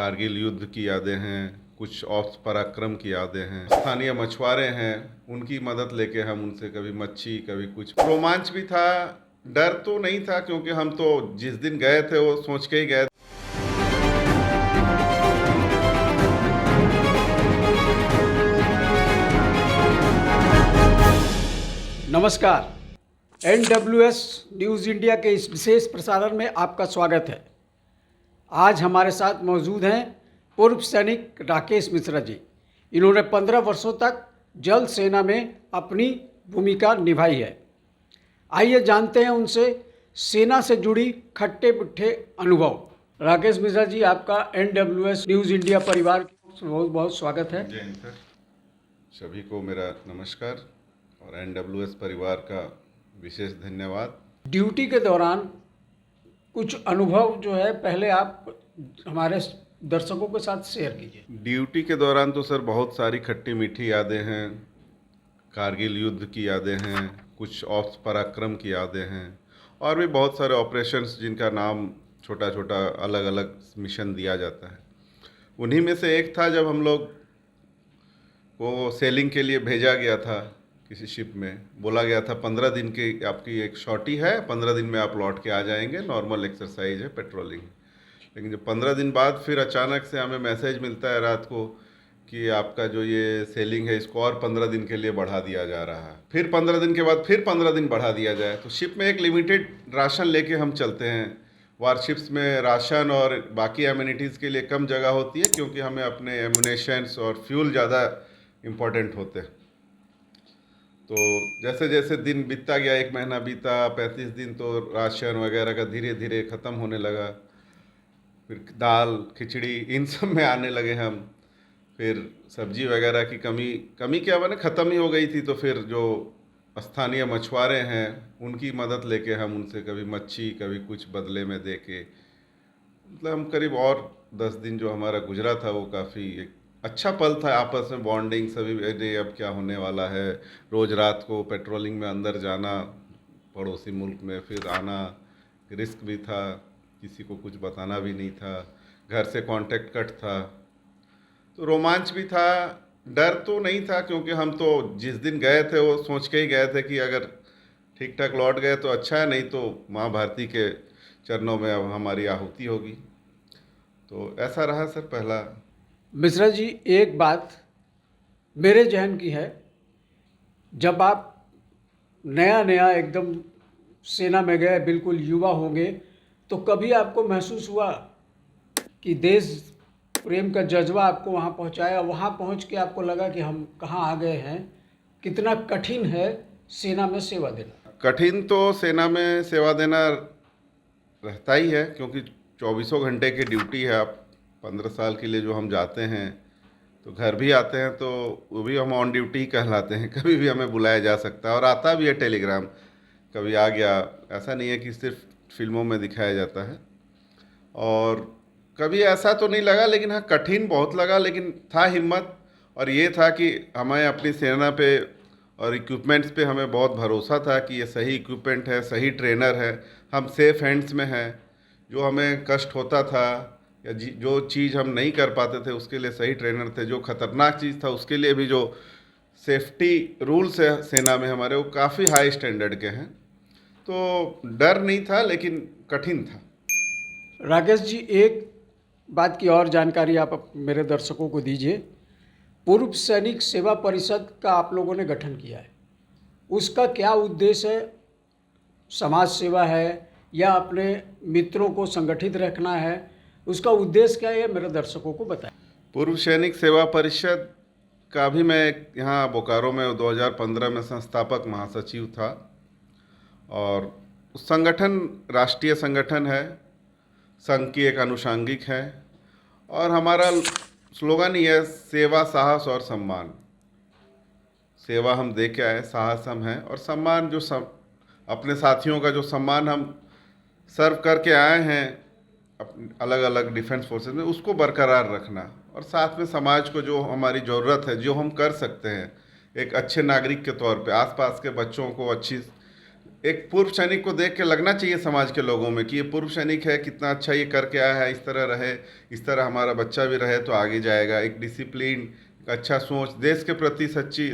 कारगिल युद्ध की यादें हैं, कुछ औप्स पराक्रम की यादें हैं, स्थानीय मछुआरे हैं, उनकी मदद लेके हम उनसे कभी मच्छी कभी कुछ। रोमांच भी था, डर तो नहीं था क्योंकि हम तो जिस दिन गए थे वो सोच के ही गए। नमस्कार, NWS न्यूज़ इंडिया के इस विशेष प्रसारण में आपका स्वागत है। आज हमारे साथ मौजूद हैं पूर्व सैनिक राकेश मिश्रा जी। इन्होंने 15 वर्षों तक जल सेना में अपनी भूमिका निभाई है। आइए जानते हैं उनसे सेना से जुड़ी खट्टे मीठे अनुभव। राकेश मिश्रा जी, आपका NWS न्यूज़ इंडिया परिवार बहुत बहुत स्वागत है। जय हिंद सर, सभी को मेरा नमस्कार और NWS परिवार का विशेष धन्यवाद। ड्यूटी के दौरान कुछ अनुभव जो है पहले आप हमारे दर्शकों के साथ शेयर कीजिए। ड्यूटी के दौरान तो सर बहुत सारी खट्टी मीठी यादें हैं, कारगिल युद्ध की यादें हैं, कुछ ऑप्स पराक्रम की यादें हैं और भी बहुत सारे ऑपरेशंस जिनका नाम छोटा छोटा अलग अलग मिशन दिया जाता है। उन्हीं में से एक था जब हम लोग को सेलिंग के लिए भेजा गया था। किसी शिप में बोला गया था 15 दिन की आपकी एक शॉटी है, 15 दिन में आप लौट के आ जाएंगे, नॉर्मल एक्सरसाइज है, पेट्रोलिंग। लेकिन जब 15 दिन बाद फिर अचानक से हमें मैसेज मिलता है रात को कि आपका जो ये सेलिंग है इसको और 15 दिन के लिए बढ़ा दिया जा रहा है। फिर 15 दिन के बाद फिर 15 दिन बढ़ा दिया जाए। तो शिप में एक लिमिटेड राशन लेके हम चलते हैं। वारशिप्स में राशन और बाकी एम्यूनिटीज़ के लिए कम जगह होती है क्योंकि हमें अपने एम्यूनेशंस और फ्यूल ज़्यादा इम्पोर्टेंट होते हैं। तो जैसे जैसे दिन बीतता गया, 1 महीना बीता, 35 दिन, तो राशन वगैरह का धीरे धीरे ख़त्म होने लगा। फिर दाल खिचड़ी इन सब में आने लगे हम। फिर सब्जी वगैरह की कमी क्या मैंने ख़त्म ही हो गई थी। तो फिर जो स्थानीय मछुआरे हैं उनकी मदद लेके हम उनसे कभी मच्छी कभी कुछ बदले में दे के, मतलब हम करीब और 10 दिन जो हमारा गुजरा था वो काफ़ी एक अच्छा पल था। आपस में बॉन्डिंग, सभी अरे अब क्या होने वाला है, रोज़ रात को पेट्रोलिंग में अंदर जाना पड़ोसी मुल्क में, फिर आना, रिस्क भी था, किसी को कुछ बताना भी नहीं था, घर से कांटेक्ट कट था। तो रोमांच भी था, डर तो नहीं था क्योंकि हम तो जिस दिन गए थे वो सोच के ही गए थे कि अगर ठीक ठाक लौट गए तो अच्छा है, नहीं तो माँ भारती के चरणों में अब हमारी आहुति होगी। तो ऐसा रहा सर पहला। मिश्रा जी, एक बात मेरे जहन की है, जब आप नया नया एकदम सेना में गए, बिल्कुल युवा होंगे, तो कभी आपको महसूस हुआ कि देश प्रेम का जज्बा आपको वहाँ पहुँचाया, वहाँ पहुँच के आपको लगा कि हम कहाँ आ गए हैं? कितना कठिन है सेना में सेवा देना? कठिन तो सेना में सेवा देना रहता ही है क्योंकि 24 घंटे की ड्यूटी है। आप 15 साल के लिए जो हम जाते हैं तो घर भी आते हैं तो वो भी हम ऑन ड्यूटी कहलाते हैं। कभी भी हमें बुलाया जा सकता है और आता भी है टेलीग्राम, कभी आ गया। ऐसा नहीं है कि सिर्फ फिल्मों में दिखाया जाता है। और कभी ऐसा तो नहीं लगा, लेकिन हाँ कठिन बहुत लगा, लेकिन था हिम्मत। और ये था कि हमें अपनी सेना पे और इक्विपमेंट्स पे हमें बहुत भरोसा था कि ये सही इक्विपमेंट है, सही ट्रेनर है, हम सेफ हैंड्स में हैं। जो हमें कष्ट होता था या जो चीज़ हम नहीं कर पाते थे उसके लिए सही ट्रेनर थे। जो खतरनाक चीज़ था उसके लिए भी जो सेफ्टी रूल्स है सेना में हमारे, वो काफ़ी हाई स्टैंडर्ड के हैं। तो डर नहीं था लेकिन कठिन था। राकेश जी, एक बात की और जानकारी आप मेरे दर्शकों को दीजिए। पूर्व सैनिक सेवा परिषद का आप लोगों ने गठन किया है, उसका क्या उद्देश्य है? समाज सेवा है या अपने मित्रों को संगठित रखना है? उसका उद्देश्य क्या है, मेरे दर्शकों को बताएं। पूर्व सैनिक सेवा परिषद का भी मैं यहाँ बोकारो में 2015 में संस्थापक महासचिव था। और उस संगठन राष्ट्रीय संगठन है, संघ की एक अनुषांगिक है। और हमारा स्लोगन ही है, सेवा, साहस और सम्मान। सेवा हम दे के आए, साहस हम हैं, और सम्मान जो अपने साथियों का जो सम्मान हम सर्व करके आए हैं अलग अलग डिफेंस फोर्सेस में, उसको बरकरार रखना। और साथ में समाज को जो हमारी ज़रूरत है, जो हम कर सकते हैं एक अच्छे नागरिक के तौर पे, आसपास के बच्चों को अच्छी एक पूर्व सैनिक को देख के लगना चाहिए समाज के लोगों में कि ये पूर्व सैनिक है, कितना अच्छा ये करके आया है, इस तरह रहे, इस तरह हमारा बच्चा भी रहे तो आगे जाएगा। एक डिसिप्लिन, एक अच्छा सोच, देश के प्रति सच्ची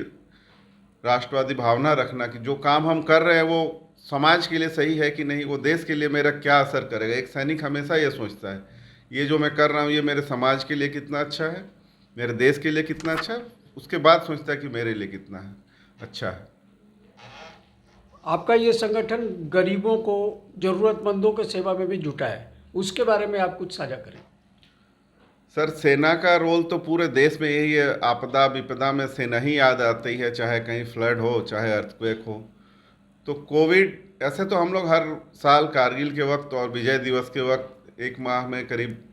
राष्ट्रवादी भावना रखना कि जो काम हम कर रहे हैं वो समाज के लिए सही है कि नहीं, वो देश के लिए मेरा क्या असर करेगा। एक सैनिक हमेशा ये सोचता है ये जो मैं कर रहा हूँ ये मेरे समाज के लिए कितना अच्छा है, मेरे देश के लिए कितना अच्छा है, उसके बाद सोचता है कि मेरे लिए कितना है अच्छा है। आपका ये संगठन गरीबों को, ज़रूरतमंदों के सेवा में भी जुटा है, उसके बारे में आप कुछ साझा करें। सर, सेना का रोल तो पूरे देश में यही है। आपदा विपदा में सेना ही याद आती है, चाहे कहीं फ्लड हो, चाहे अर्थक्वेक हो। तो कोविड, ऐसे तो हम लोग हर साल कारगिल के वक्त और विजय दिवस के वक्त एक माह में करीब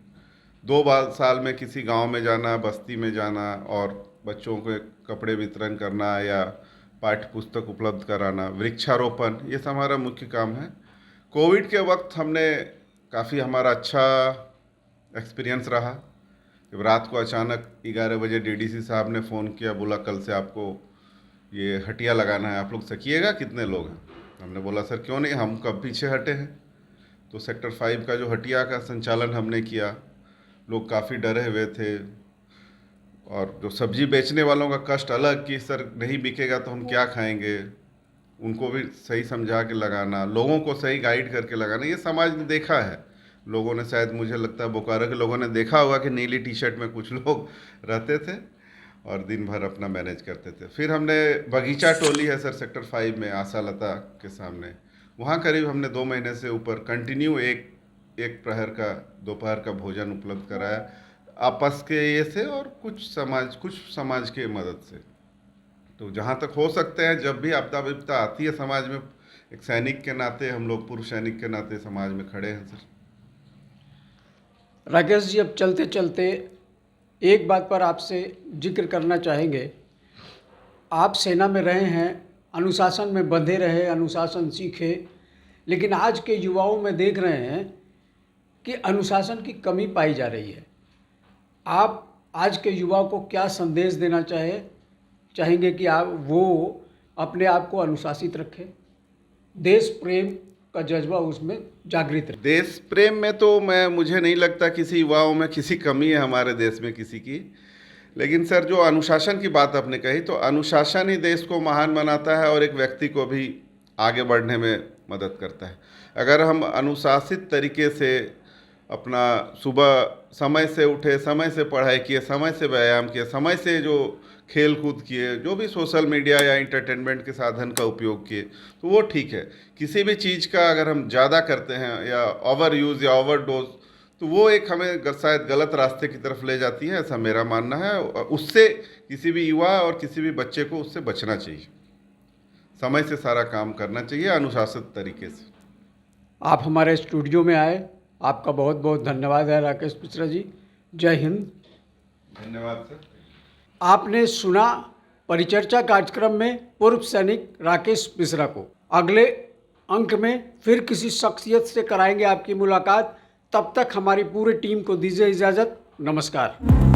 2 बार साल में किसी गांव में जाना, बस्ती में जाना और बच्चों को कपड़े वितरण करना या पाठ्य पुस्तक उपलब्ध कराना, वृक्षारोपण, ये सब हमारा मुख्य काम है। कोविड के वक्त हमने काफ़ी, हमारा अच्छा एक्सपीरियंस रहा। जब रात को अचानक 11 बजे डीडीसी साहब ने फ़ोन किया, बोला कल से आपको ये हटिया लगाना है, आप लोग सकिएगा, कितने लोग हैं? हमने बोला सर क्यों नहीं, हम कब पीछे हटे हैं। तो सेक्टर 5 का जो हटिया का संचालन हमने किया, लोग काफ़ी डरे हुए थे और जो सब्जी बेचने वालों का कष्ट अलग कि सर नहीं बिकेगा तो हम क्या खाएंगे, उनको भी सही समझा के लगाना, लोगों को सही गाइड करके लगाना, ये समाज ने देखा है। लोगों ने, शायद मुझे लगता है बोकारो के लोगों ने देखा होगा कि नीली टी शर्ट में कुछ लोग रहते थे और दिन भर अपना मैनेज करते थे। फिर हमने बगीचा टोली है सर सेक्टर 5 में, आशा लता के सामने, वहाँ करीब हमने 2 महीने से ऊपर कंटिन्यू एक प्रहर का, दोपहर का भोजन उपलब्ध कराया, आपस के ये से और कुछ समाज के मदद से। तो जहाँ तक हो सकते हैं, जब भी आपदा विपदा आती है समाज में, एक सैनिक के नाते, हम लोग पूर्व सैनिक के नाते समाज में खड़े हैं सर। राकेश जी, अब चलते चलते एक बात पर आपसे जिक्र करना चाहेंगे। आप सेना में रहे हैं, अनुशासन में बंधे रहे, अनुशासन सीखे, लेकिन आज के युवाओं में देख रहे हैं कि अनुशासन की कमी पाई जा रही है। आप आज के युवाओं को क्या संदेश देना चाहेंगे कि वो अपने आप को अनुशासित रखें, देश प्रेम का जज्बा उसमें जागृत रहे? देश प्रेम में तो मुझे नहीं लगता किसी युवाओं में किसी कमी है हमारे देश में किसी की। लेकिन सर, जो अनुशासन की बात आपने कही, तो अनुशासन ही देश को महान बनाता है और एक व्यक्ति को भी आगे बढ़ने में मदद करता है। अगर हम अनुशासित तरीके से अपना सुबह समय से उठे, समय से पढ़ाई किए, समय से व्यायाम किए, समय से जो खेल कूद किए, जो भी सोशल मीडिया या इंटरटेनमेंट के साधन का उपयोग किए, तो वो ठीक है। किसी भी चीज़ का अगर हम ज़्यादा करते हैं या ओवर यूज़ या ओवर डोज, तो वो एक हमें शायद गलत रास्ते की तरफ ले जाती है, ऐसा मेरा मानना है। उससे किसी भी युवा और किसी भी बच्चे को उससे बचना चाहिए। समय से सारा काम करना चाहिए, अनुशासित तरीके से। आप हमारे स्टूडियो में आए, आपका बहुत बहुत धन्यवाद है राकेश मिश्रा जी। जय हिंद। धन्यवाद सर। आपने सुना परिचर्चा कार्यक्रम में पूर्व सैनिक राकेश मिश्रा को। अगले अंक में फिर किसी शख्सियत से कराएंगे आपकी मुलाकात। तब तक हमारी पूरी टीम को दीजिए इजाज़त। नमस्कार।